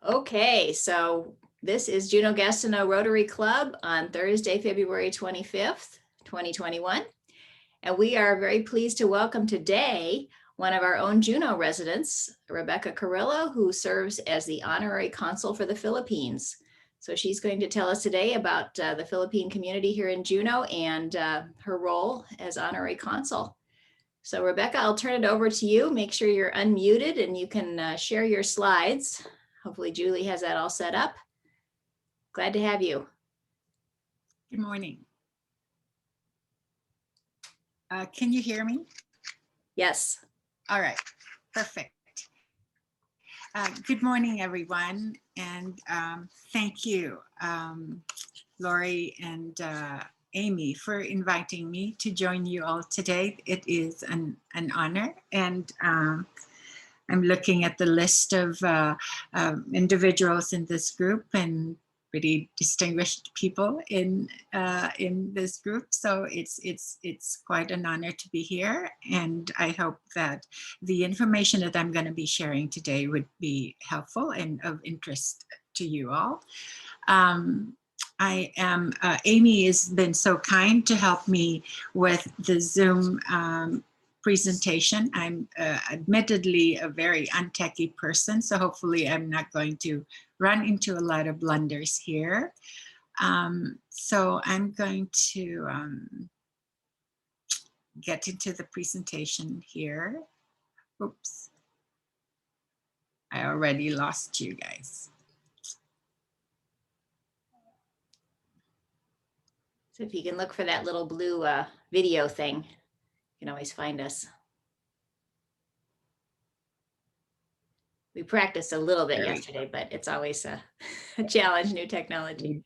Okay, so this is Juneau Gastineau Rotary Club on Thursday, February 25th, 2021. And we are very pleased to welcome today one of our own Juneau residents, Rebecca Carrillo, who serves as the Honorary Consul for the Philippines. So she's going to tell us today about the Philippine community here in Juneau and her role as Honorary Consul. So Rebecca, I'll turn it over to you. Make sure you're unmuted and you can share your slides. Hopefully Julie has that all set up. Glad to have you. Good morning. Can you hear me? Yes. All right, perfect. Good morning, everyone, and thank you, Lori and Amy, for inviting me to join you all today. It is an honor, and I'm looking at the list of individuals in this group and pretty distinguished people in this group. So it's quite an honor to be here, and I hope that the information that I'm going to be sharing today would be helpful and of interest to you all. I am, Amy has been so kind to help me with the Zoom presentation. I'm admittedly a very untechy person, so hopefully I'm not going to run into a lot of blunders here. So I'm going to get into the presentation here. Oops, I already lost you guys. So if you can look for that little blue video thing, you can always find us. We practiced a little bit yesterday, but it's always a challenge, new technology.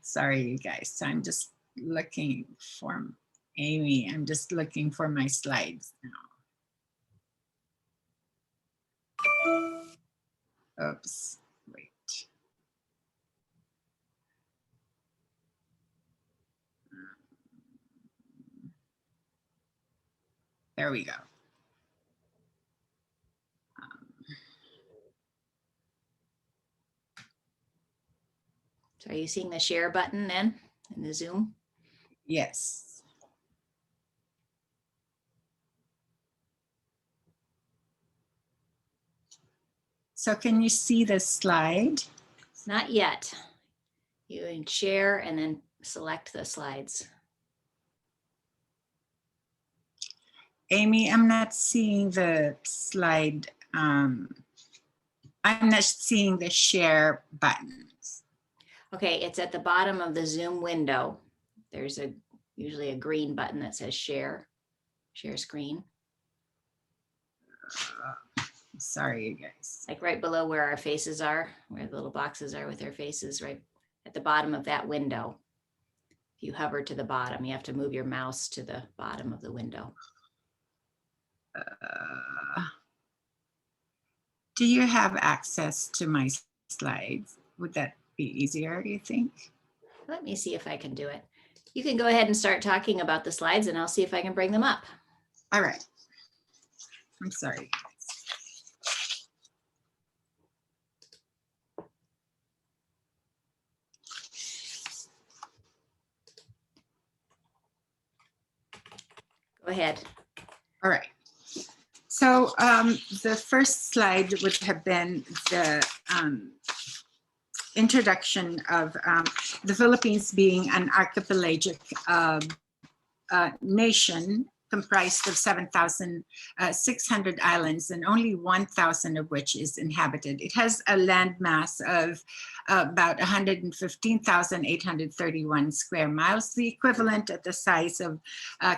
Sorry, you guys. So I'm just looking for Amy. I'm just looking for my slides now. Oops, wait. There we go. So are you seeing the share button then in the Zoom? Yes. So can you see the slide? Not yet. You can share and then select the slides. Amy, I'm not seeing the slide. I'm not seeing the share buttons. Okay, it's at the bottom of the Zoom window. There's usually a green button that says share screen. Sorry, you guys. Like right below where our faces are, where the little boxes are with their faces, right at the bottom of that window. If you hover to the bottom, you have to move your mouse to the bottom of the window. Do you have access to my slides? Would that be easier, you think? Let me see if I can do it. You can go ahead and start talking about the slides and I'll see if I can bring them up. All right. I'm sorry. Go ahead. All right. So the first slide would have been the introduction of the Philippines being an archipelagic nation comprised of 7,600 islands and only 1,000 of which is inhabited. It has a landmass of about 115,831 square miles, the equivalent at the size of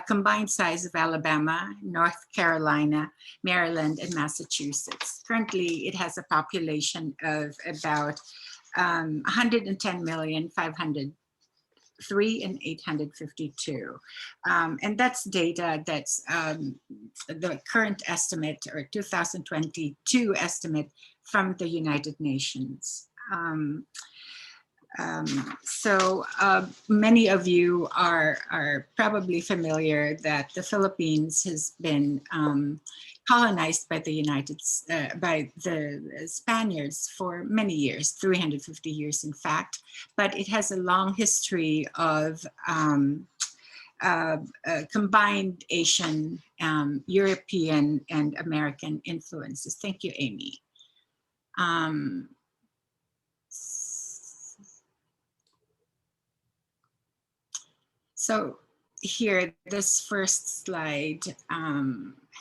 combined size of Alabama, North Carolina, Maryland, and Massachusetts. Currently, it has a population of about 110,503,852. And that's data that's the current estimate or 2022 estimate from the United Nations. So many of you are probably familiar that the Philippines has been colonized by by the Spaniards for many years, 350 years in fact, but it has a long history of combined Asian, European, and American influences. Thank you, Amy. So here, this first slide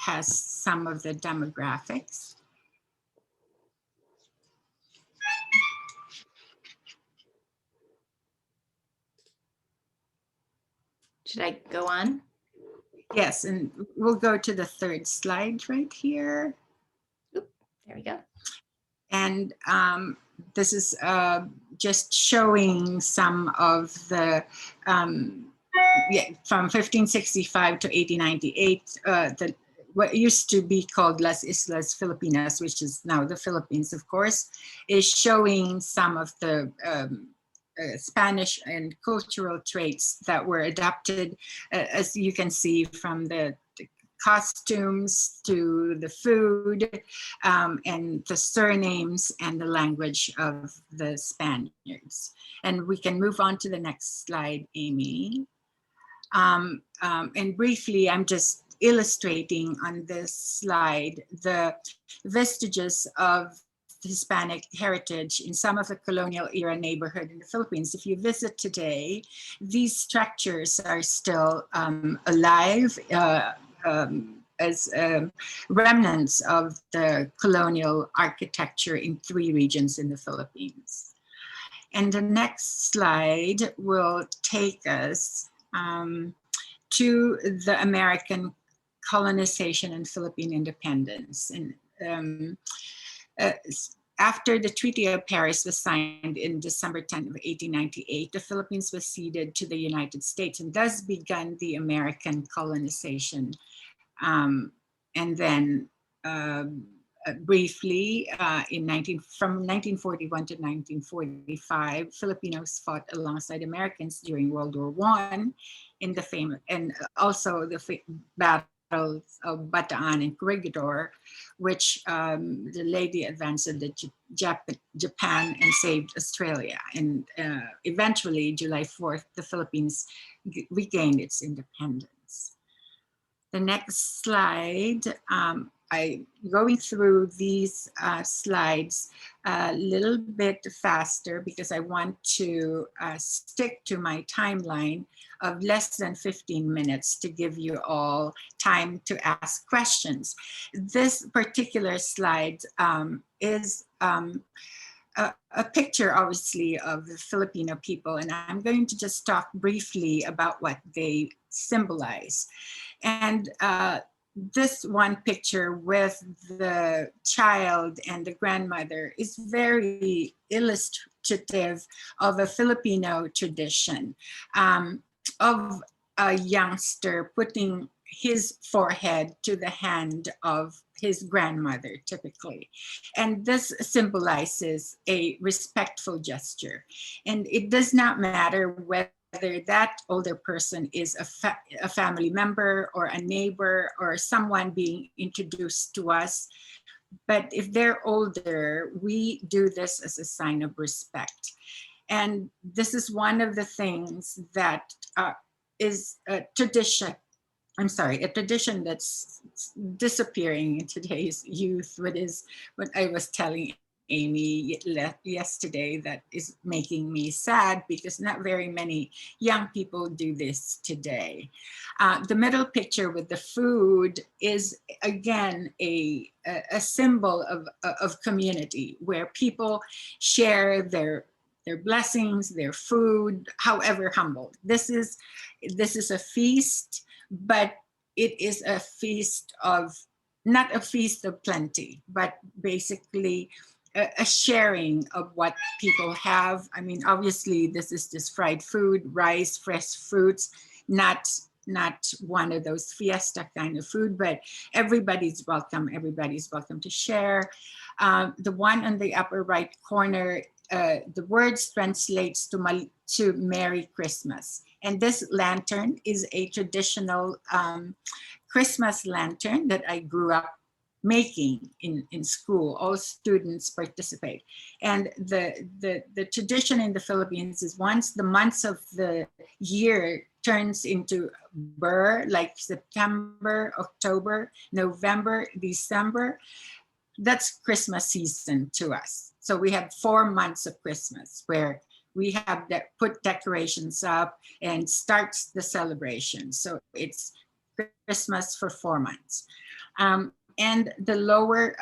has some of the demographics. Should I go on? Yes, and we'll go to the third slide right here. Oop, there we go. And this is just showing some of the, from 1565 to 1898, what used to be called Las Islas Filipinas, which is now the Philippines, of course, is showing some of the Spanish and cultural traits that were adopted, as you can see from the costumes to the food and the surnames and the language of the Spaniards. And we can move on to the next slide, Amy. And briefly, I'm just illustrating on this slide the vestiges of Hispanic heritage in some of the colonial era neighborhood in the Philippines. If you visit today, these structures are still alive as remnants of the colonial architecture in 3 regions in the Philippines. And the next slide will take us to the American colonization and Philippine independence. And after the Treaty of Paris was signed in December 10 of 1898, the Philippines was ceded to the United States, and thus began the American colonization. And then briefly, from 1941 to 1945, Filipinos fought alongside Americans during World War I in the famous, and also the battles of Bataan and Corregidor, which the lady advanced to Japan and saved Australia. And eventually, July 4th, the Philippines regained its independence. The next slide, I'm going through these slides a little bit faster because I want to stick to my timeline of less than 15 minutes to give you all time to ask questions. This particular slide is a picture, obviously, of the Filipino people, and I'm going to just talk briefly about what they symbolize. And this one picture with the child and the grandmother is very illustrative of a Filipino tradition of a youngster putting his forehead to the hand of his grandmother, typically. And this symbolizes a respectful gesture. And it does not matter whether that older person is a family member or a neighbor or someone being introduced to us. But if they're older, we do this as a sign of respect. And this is one of the things that is a tradition. I'm sorry, a tradition that's disappearing in today's youth. What I was telling Amy yesterday that is making me sad because not very many young people do this today. The middle picture with the food is again a symbol of community where people share their blessings, their food, however humble. This is a feast, but it is a feast of, not a feast of plenty, but basically a sharing of what people have. I mean, obviously this is just fried food, rice, fresh fruits, not one of those fiesta kind of food, but everybody's welcome to share. The one on the upper right corner, the words translates to Merry Christmas. And this lantern is a traditional Christmas lantern that I grew up making in school. All students participate. And the tradition in the Philippines is once the months of the year turns into Burr, like September, October, November, December, that's Christmas season to us. So we have 4 months of Christmas where we have that put decorations up and starts the celebration. So it's Christmas for 4 months. And the lower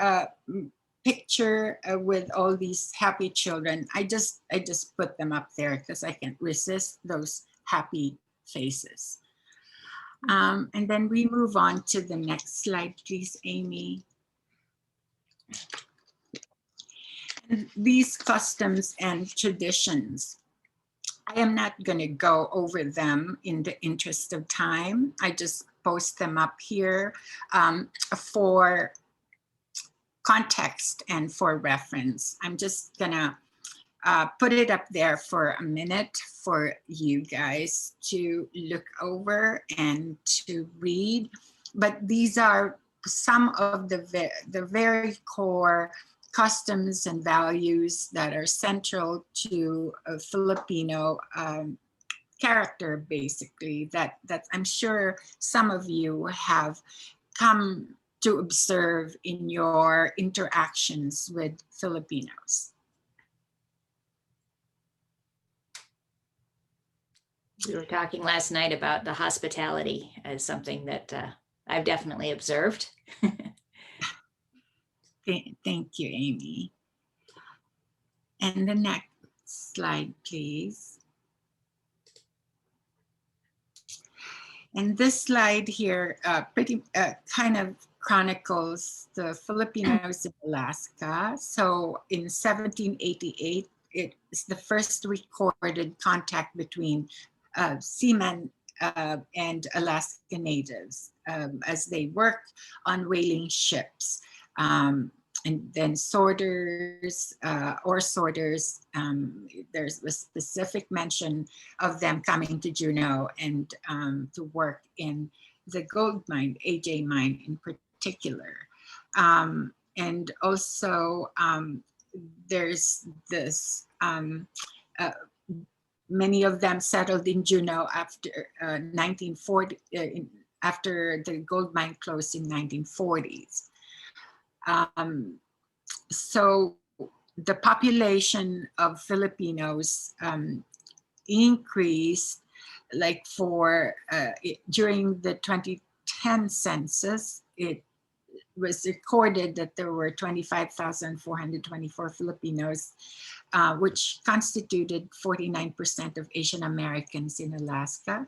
picture with all these happy children, I just put them up there because I can't resist those happy faces. And then we move on to the next slide, please, Amy. And these customs and traditions, I am not going to go over them in the interest of time. I just post them up here for context and for reference. I'm just going to put it up there for a minute for you guys to look over and to read. But these are some of the very core customs and values that are central to a Filipino character, basically, that I'm sure some of you have come to observe in your interactions with Filipinos. We were talking last night about the hospitality as something that I've definitely observed. Thank you, Amy. And the next slide, please. And this slide here pretty kind of chronicles the Filipinos of Alaska. So in 1788, it is the first recorded contact between seamen and Alaska natives as they work on whaling ships. And then sorters, there's a specific mention of them coming to Juneau and to work in the gold mine, AJ mine in particular. And also there's this, many of them settled in Juneau after 1940, after the gold mine closed in 1940s. So the population of Filipinos increased, like during the 2010 census, it was recorded that there were 25,424 Filipinos, which constituted 49% of Asian Americans in Alaska.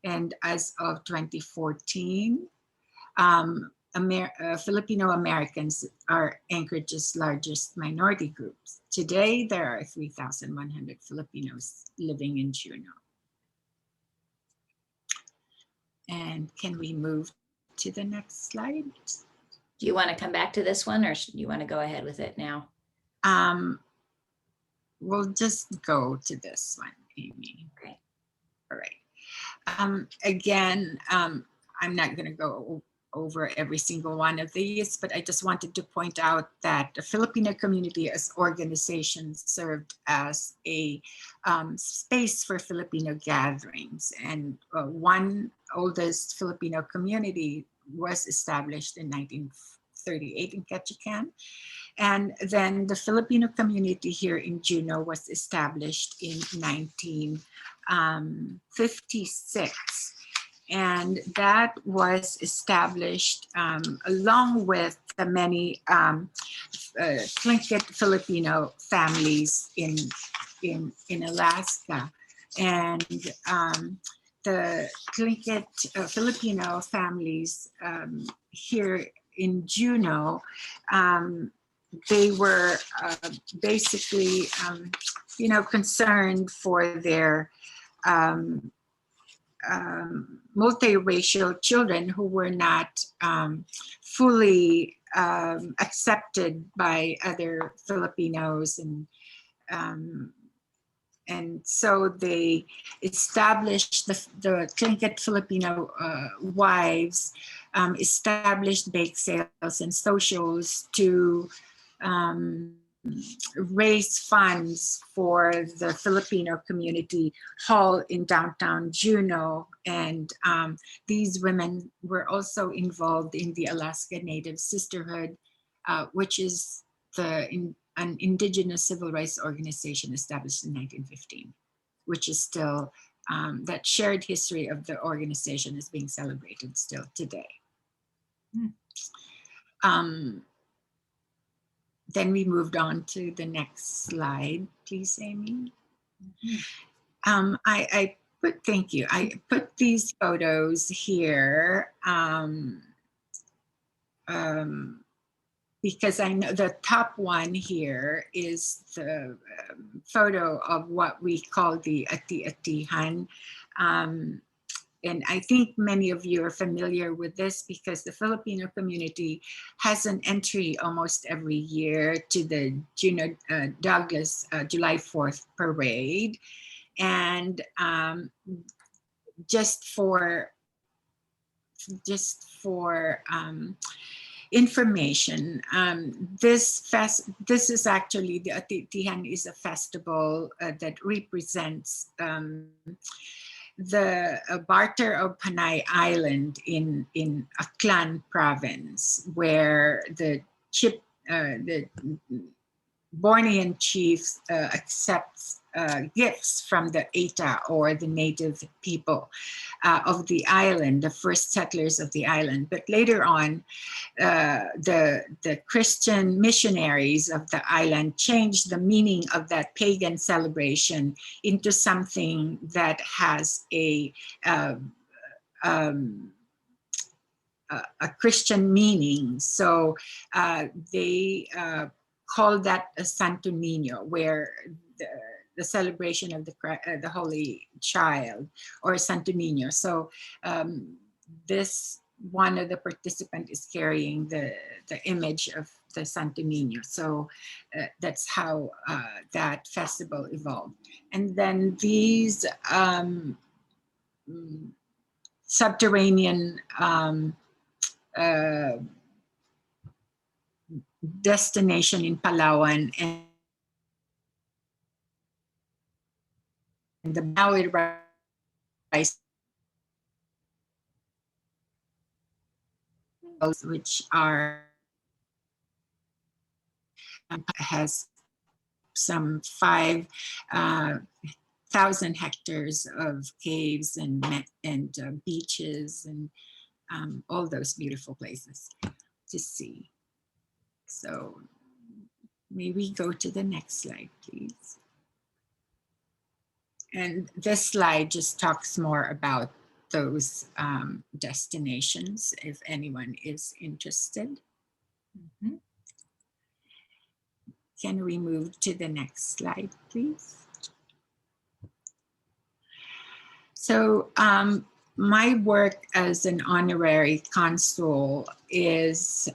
And as of 2014, Filipino Americans are Anchorage's largest minority groups. Today, there are 3,100 Filipinos living in Juneau. And can we move to the next slide? Do you want to come back to this one, or you want to go ahead with it now? We'll just go to this one, Amy. Okay. All right. Again, I'm not going to go over every single one of these, but I just wanted to point out that the Filipino community as organization served as a space for Filipino gatherings. And one oldest Filipino community was established in 1938 in Ketchikan. And then the Filipino community here in Juneau was established in 1956. And that was established along with the many Tlingit Filipino families in Alaska. And the Tlingit Filipino families here in Juneau, they were basically, concerned for their multiracial children who were not fully accepted by other Filipinos, and so they established the Tlingit Filipino wives established bake sales and socials to raise funds for the Filipino community hall in downtown Juneau. And these women were also involved in the Alaska Native Sisterhood, which is an indigenous civil rights organization established in 1915, which is still, that shared history of the organization is being celebrated still today. Then we moved on to the next slide, please, Amy. I put, thank you. I put these photos here because I know the top one here is the photo of what we call the ati-atihan. And I think many of you are familiar with this because the Filipino community has an entry almost every year to the Juneau Douglas July 4th parade. And just for information, this is actually, the Ati-Atihan is a festival that represents the barter of Panay Island in Aklan province, where the Bornean chiefs accepts gifts from the Eta, or the native people of the island, the first settlers of the island. But later on, the Christian missionaries of the island changed the meaning of that pagan celebration into something that has a Christian meaning. So they call that a Santo Niño, where the celebration of the Holy Child, or Santo Niño. So this one of the participants is carrying the image of the Santo Niño. So that's how that festival evolved. And then these subterranean destination in Palawan, and the Maui rice, which are has some 5,000 hectares of caves and beaches and all those beautiful places to see. So may we go to the next slide, please. And this slide just talks more about those destinations, if anyone is interested. Can we move to the next slide, please? So my work as an honorary consul is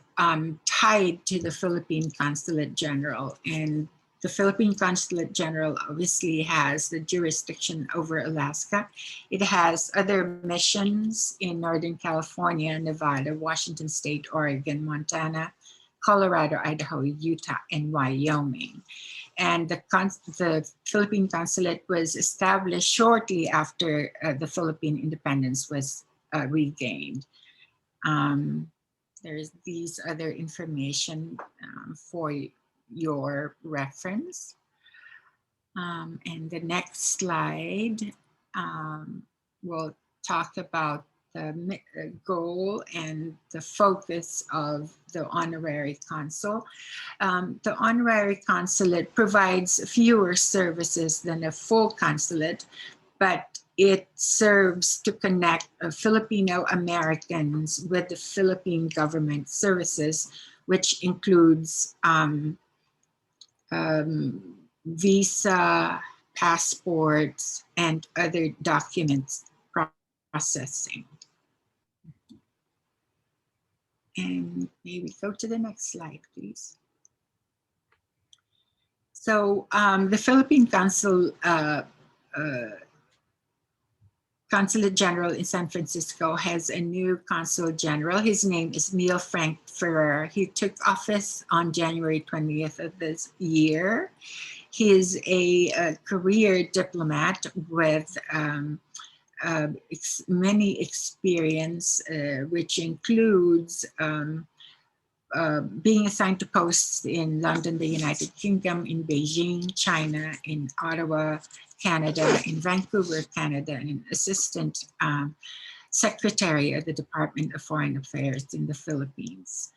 tied to the Philippine Consulate General, and the Philippine Consulate General obviously has the jurisdiction over Alaska. It has other missions in Northern California, Nevada, Washington State, Oregon, Montana, Colorado, Idaho, Utah, and Wyoming. And the Philippine Consulate was established shortly after the Philippine independence was regained. There's these other information for your reference. And the next slide will talk about the goal and the focus of the honorary consul. The honorary consulate provides fewer services than a full consulate, but it serves to connect Filipino Americans with the Philippine government services, which includes visa, passports, and other documents processing. And may we go to the next slide, please. So the Philippine Consulate Consulate General in San Francisco has a new Consul General. His name is Neil Frank Ferrer. He took office on January 20th of this year. He is a career diplomat with many experience, which includes being assigned to posts in London, the United Kingdom, in Beijing, China, in Ottawa, Canada, in Vancouver, Canada, and Assistant Secretary of the Department of Foreign Affairs in the Philippines.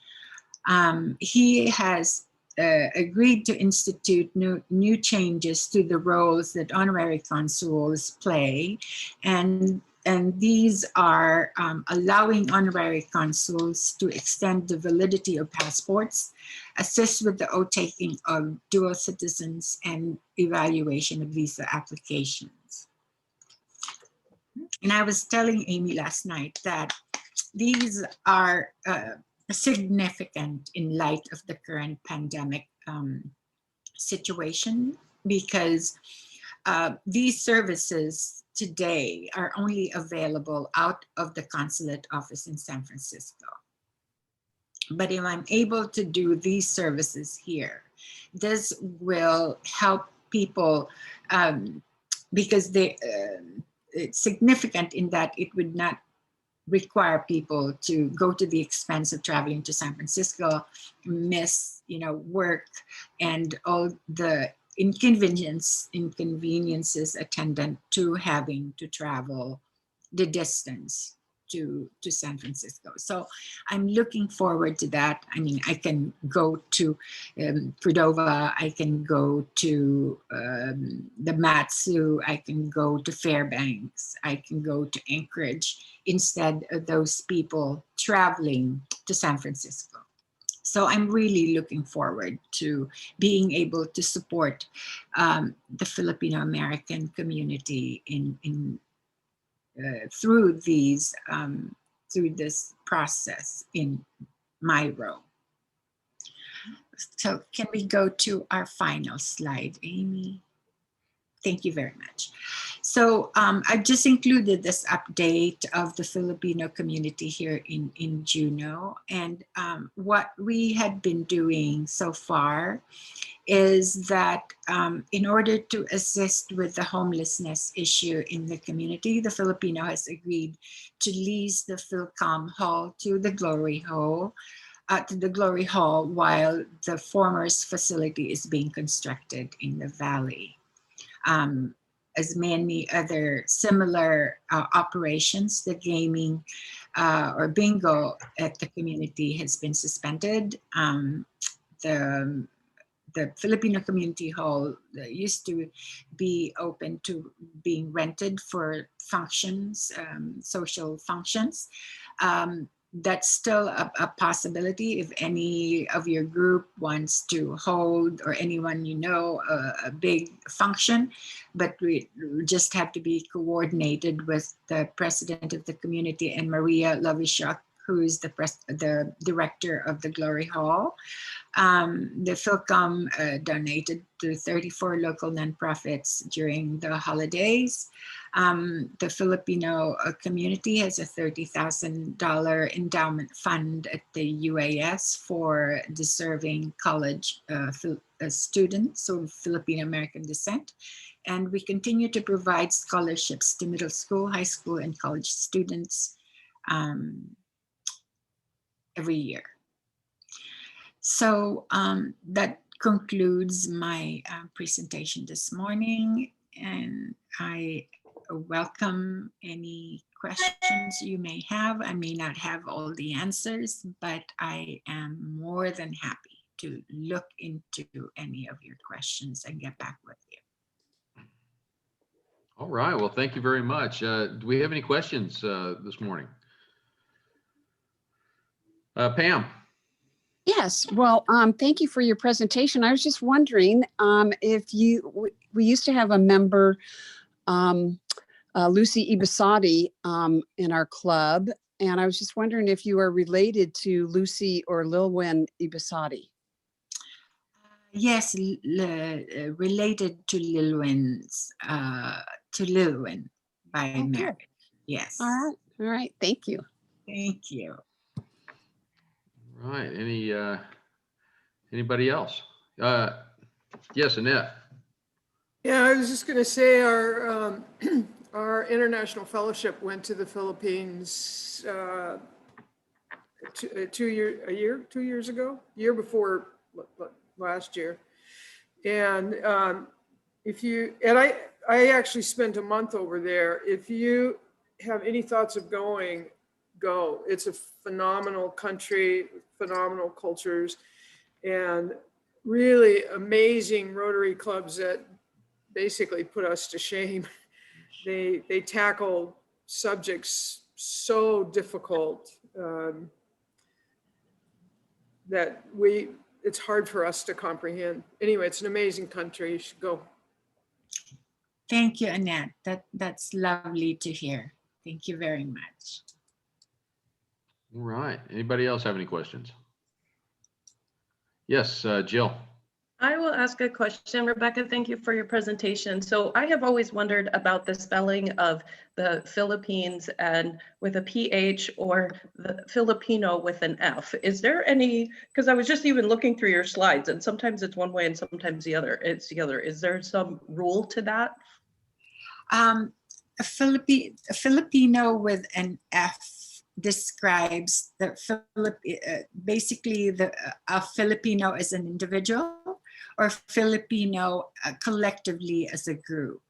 He has agreed to institute new changes to the roles that honorary consuls play, and these are allowing honorary consuls to extend the validity of passports, assist with the oath-taking of dual citizens, and evaluation of visa applications. And I was telling Amy last night that these are significant in light of the current pandemic situation, because these services today are only available out of the consulate office in San Francisco. But if I'm able to do these services here, this will help people because it's significant in that it would not require people to go to the expense of traveling to San Francisco, miss, work and all the inconveniences attendant to having to travel the distance to San Francisco. So I'm looking forward to that. I mean, I can go to Cordova, I can go to the Matsu, I can go to Fairbanks, I can go to Anchorage instead of those people traveling to San Francisco. So I'm really looking forward to being able to support the Filipino American community through this process in my role. So can we go to our final slide, Amy? Thank you very much. So I've just included this update of the Filipino community here in Juneau. And what we had been doing so far is that in order to assist with the homelessness issue in the community, the Filipino has agreed to lease the Philcom Hall to the Glory Hall. While the former facility is being constructed in the valley. As many other similar operations, the gaming or bingo at the community has been suspended. The Filipino Community Hall used to be open to being rented for functions, social functions. That's still a possibility if any of your group wants to hold, or anyone a big function, but we just have to be coordinated with the president of the community and Maria Lavishak, who is the director of the Glory Hall. The Philcom donated to 34 local nonprofits during the holidays. The Filipino community has a $30,000 endowment fund at the UAS for deserving college students of Filipino American descent. And we continue to provide scholarships to middle school, high school, and college students every year. So that concludes my presentation this morning, and I welcome any questions you may have. I may not have all the answers, but I am more than happy to look into any of your questions and get back with you. All right, well, thank you very much. Do we have any questions this morning? Pam. Yes, well, thank you for your presentation. I was just wondering if we used to have a member, Lucy Ibasati, in our club, and I was just wondering if you are related to Lucy or Lilwyn Ibasati. Yes, related to Lilwyn by marriage. Yes. All right, thank you. Thank you. Right, anybody else? Yes, Annette. Yeah, I was just going to say our international fellowship went to the Philippines 2 years ago, year before last year. And I actually spent a month over there. If you have any thoughts of going, go. It's a phenomenal country, phenomenal cultures, and really amazing Rotary clubs that basically put us to shame. They tackle subjects so difficult that it's hard for us to comprehend. Anyway, it's an amazing country. You should go. Thank you, Annette. That's lovely to hear. Thank you very much. All right, anybody else have any questions? Yes, Jill. I will ask a question. Rebecca, thank you for your presentation. So I have always wondered about the spelling of the Philippines and with a PH or the Filipino with an F. Is there any, because I was just even looking through your slides and sometimes it's one way and sometimes it's the other. Is there some rule to that? A Filipino with an F describes basically a Filipino as an individual or Filipino collectively as a group.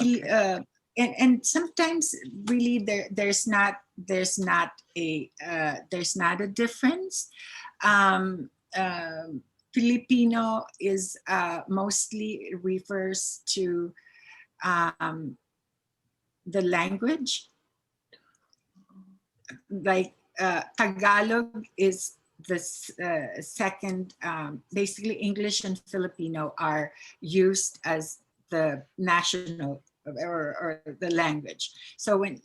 Okay. And sometimes really there's not a difference. Filipino is mostly refers to the language. Like Tagalog is the second, basically English and Filipino are used as the national or the language. So when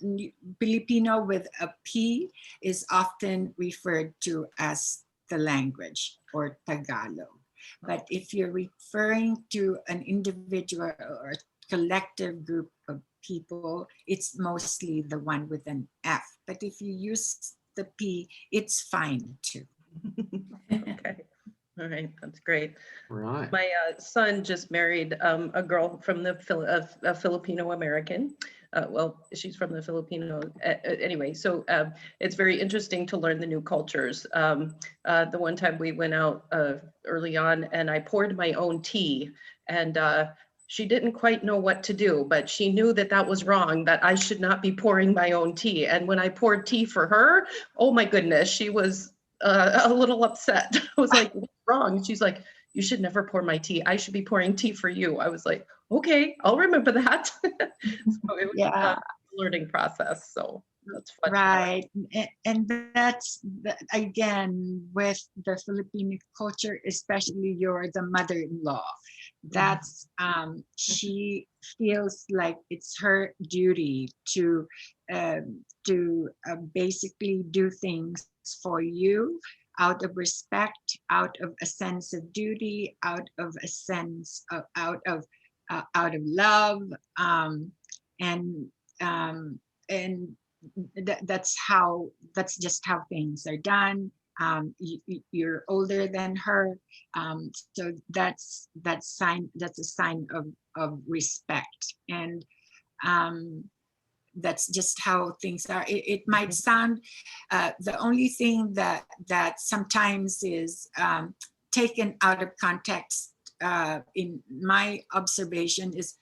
Filipino with a P is often referred to as the language or Tagalog. But if you're referring to an individual or collective group of people, it's mostly the one with an F. But if you use the P, it's fine too. Okay. All right, that's great. Right. My son just married a girl from the Filipino American. Well, she's from the Filipino anyway. So it's very interesting to learn the new cultures. The one time we went out early on, and I poured my own tea, and she didn't quite know what to do, but she knew that that was wrong, that I should not be pouring my own tea. And when I poured tea for her, oh my goodness, she was a little upset. I was like, what's wrong? And she's like, you should never pour my tea. I should be pouring tea for you. I was like, okay, I'll remember that. So it was Yeah. a learning process. So that's fun. Right. And that's again with the Filipino culture, especially you're the mother-in-law. That's she feels like it's her duty to basically do things for you out of respect, out of a sense of duty, out of a sense of out of love, and that's just how things are done. You're older than her, so that's a sign of respect, and that's just how things are. It might sound the only thing that sometimes is taken out of context in my observation is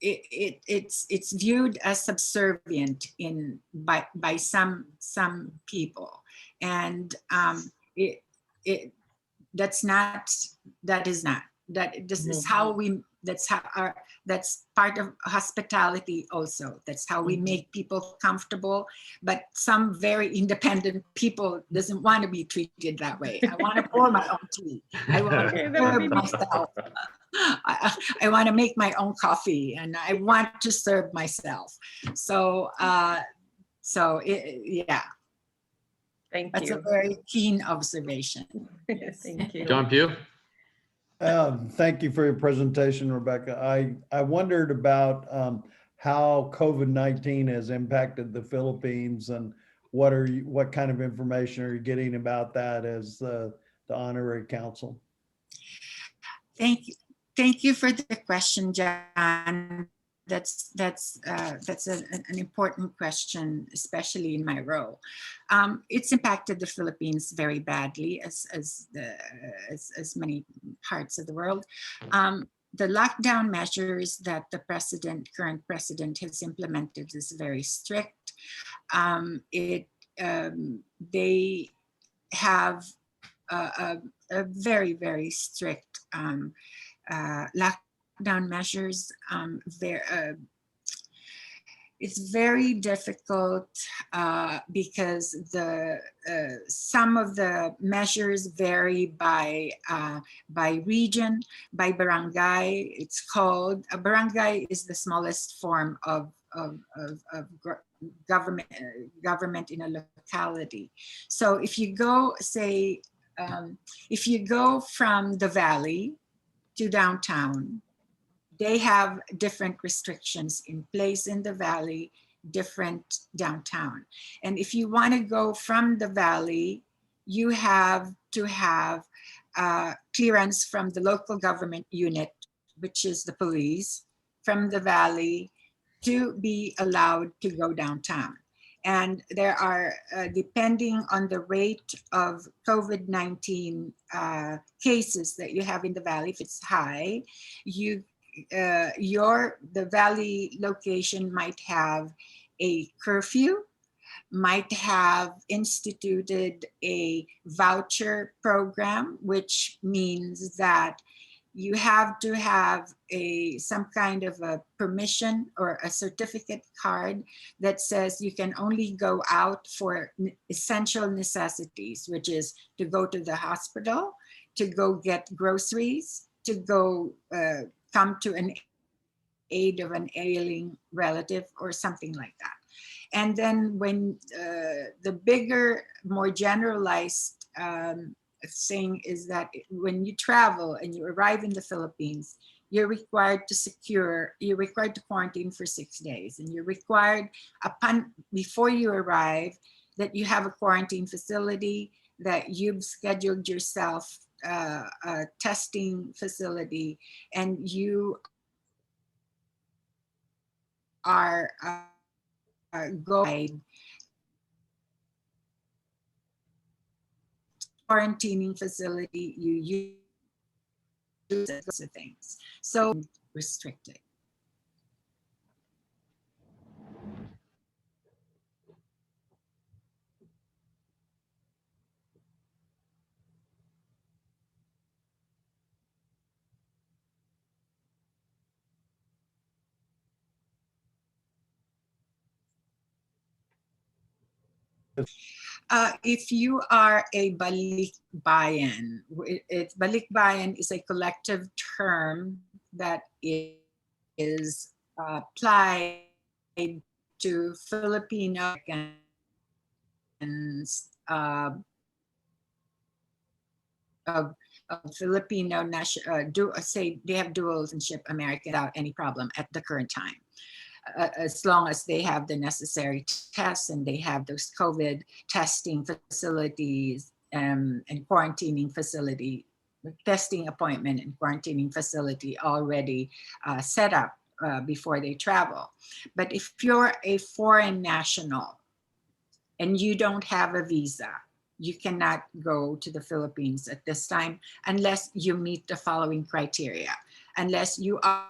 it's viewed as subservient by some people, and this is how we that's part of hospitality also. That's how we make people comfortable, but some very independent people doesn't want to be treated that way. I want to pour my own tea. I want to serve myself. I want to make my own coffee, and I want to serve myself. So yeah, Thank that's you. a very keen observation. Thank you. John Pugh? Thank you for your presentation, Rebecca. I wondered about how COVID-19 has impacted the Philippines, and what kind of information are you getting about that as the Honorary Consul? Thank you. Thank you for the question, John. That's an important question, especially in my role. It's impacted the Philippines very badly, as many parts of the world. The lockdown measures that the current president has implemented is very strict. They have a very, very strict lockdown measures. It's very difficult because some of the measures vary by region, by barangay. It's called a barangay is the smallest form of government in a locality. So if you go, say, if you go from the valley to downtown, they have different restrictions in place in the valley, different downtown. And if you want to go from the valley, you have to have clearance from the local government unit, which is the police, from the valley to be allowed to go downtown. And there are, depending on the rate of COVID-19 cases that you have in the valley, if it's high, the valley location might have a curfew, might have instituted a voucher program, which means that you have to have some kind of a permission or a certificate card that says you can only go out for essential necessities, which is to go to the hospital, to go get groceries, to go come to an aid of an ailing relative or something like that. And then when the bigger, more generalized thing is that when you travel and you arrive in the Philippines, you're required to quarantine for 6 days, and you're required before you arrive that you have a quarantine facility, that you've scheduled yourself a testing facility, and you are going quarantining facility, you use those things. So restricted. If you are a balikbayan, balikbayan is a collective term that is applied to Filipino Americans of Filipino say they have dual citizenship American without any problem at the current time. As long as they have the necessary tests and they have those COVID testing facilities and quarantining facility, testing appointment and quarantining facility already set up before they travel. But if you're a foreign national and you don't have a visa, you cannot go to the Philippines at this time unless you meet the following criteria. Unless you are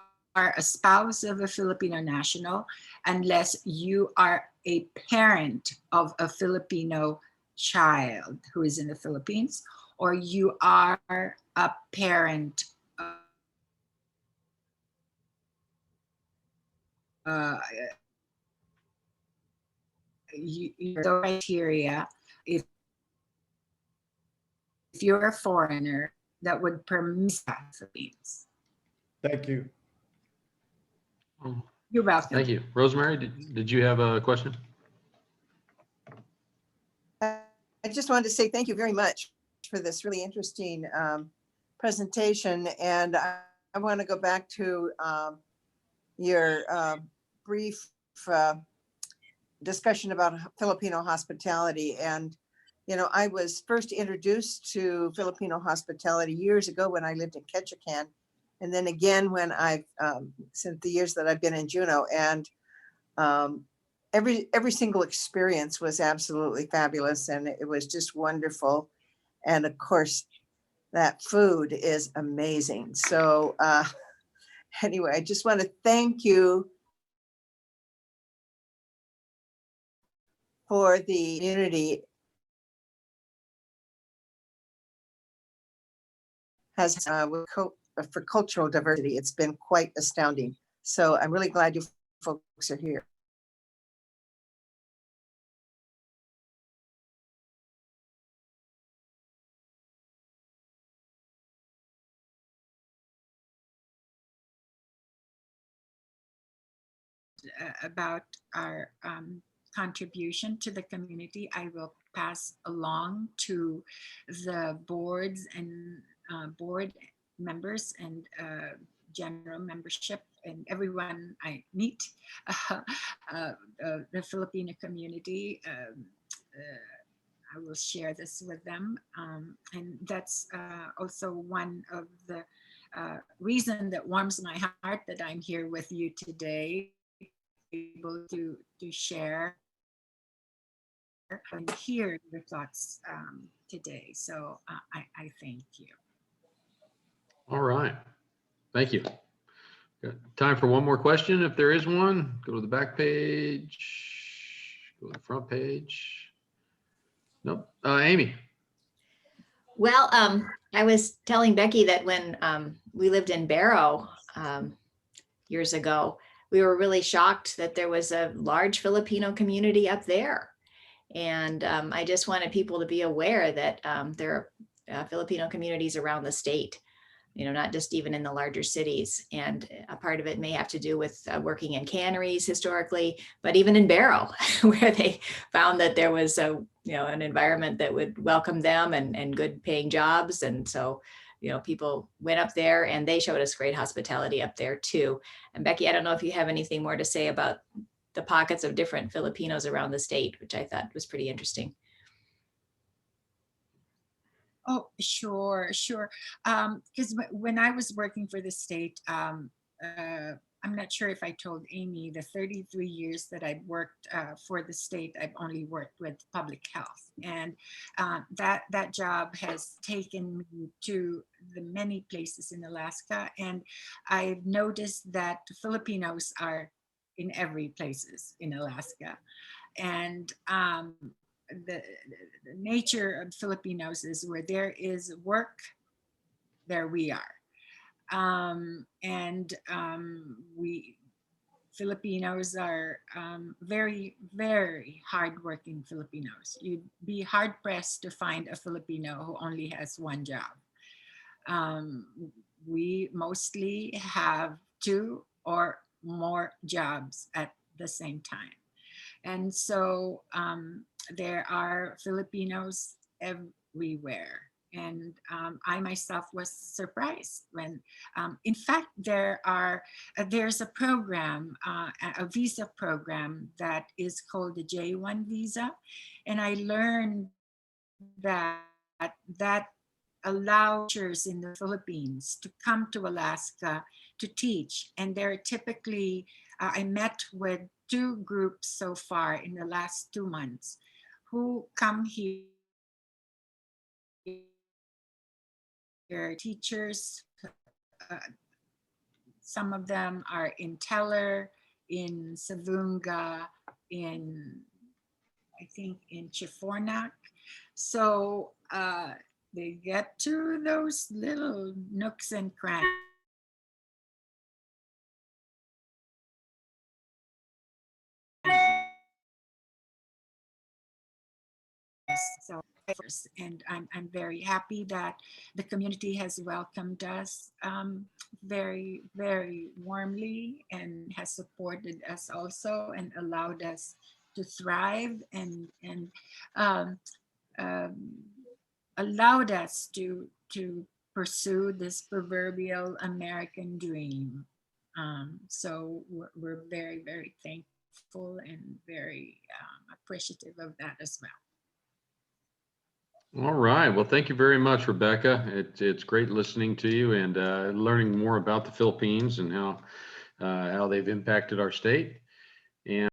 a spouse of a Filipino national, unless you are a parent of a Filipino child who is in the Philippines, or you are a parent the criteria, if you're a foreigner, that would permit the Philippines. Thank you. You're welcome. Thank you. Rosemary, did you have a question? I just wanted to say thank you very much for this really interesting presentation. And I want to go back to your brief discussion about Filipino hospitality. And, you know, I was first introduced to Filipino hospitality years ago when I lived in Ketchikan. And then again, when I've, since the years that I've been in Juneau, and every single experience was absolutely fabulous, and it was just wonderful. And of course, that food is amazing. So anyway, I just want to thank you for the community has for cultural diversity. It's been quite astounding. So I'm really glad you folks are here. About our contribution to the community, I will pass along to the boards and board members and general membership and everyone I meet, the Filipino community. I will share this with them. And that's also one of the reason that warms my heart that I'm here with you today, able to share and hear your thoughts today. So I thank you. All right. Thank you. Got time for one more question, if there is one. Go to the back page, go to the front page. Nope. Amy. Well, I was telling Becky that when we lived in Barrow years ago, we were really shocked that there was a large Filipino community up there. And I just wanted people to be aware that there are Filipino communities around the state, you know, not just even in the larger cities. And a part of it may have to do with working in canneries historically, but even in Barrow, where they found that there was an environment that would welcome them and good paying jobs. And so, you know, people went up there and they showed us great hospitality up there too. And Becky, I don't know if you have anything more to say about the pockets of different Filipinos around the state, which I thought was pretty interesting. Oh, sure. Because when I was working for the state, I'm not sure if I told Amy, the 33 years that I've worked for the state, I've only worked with public health. And that job has taken me to the many places in Alaska. And I've noticed that Filipinos are in every places in Alaska. And the nature of Filipinos is where there is work, there we are. We Filipinos are very, very hardworking Filipinos. You'd be hard pressed to find a Filipino who only has one job. We mostly have 2 or more jobs at the same time. And so there are Filipinos everywhere. And I myself was surprised when, in fact, there's a program, a visa program that is called the J1 visa. And I learned that allows teachers in the Philippines to come to Alaska to teach. And they're typically, I met with 2 groups so far in the last 2 months who come here. Teachers, some of them are in Teller, in Savunga, I think in Chifornak. So they get to those little nooks and crannies. So, and I'm very happy that the community has welcomed us very, very warmly and has supported us also and allowed us to thrive and allowed us to pursue this proverbial American dream. So we're very, very thankful and very appreciative of that as well. All right. Well, thank you very much, Rebecca. It's great listening to you and learning more about the Philippines and how they've impacted our state. And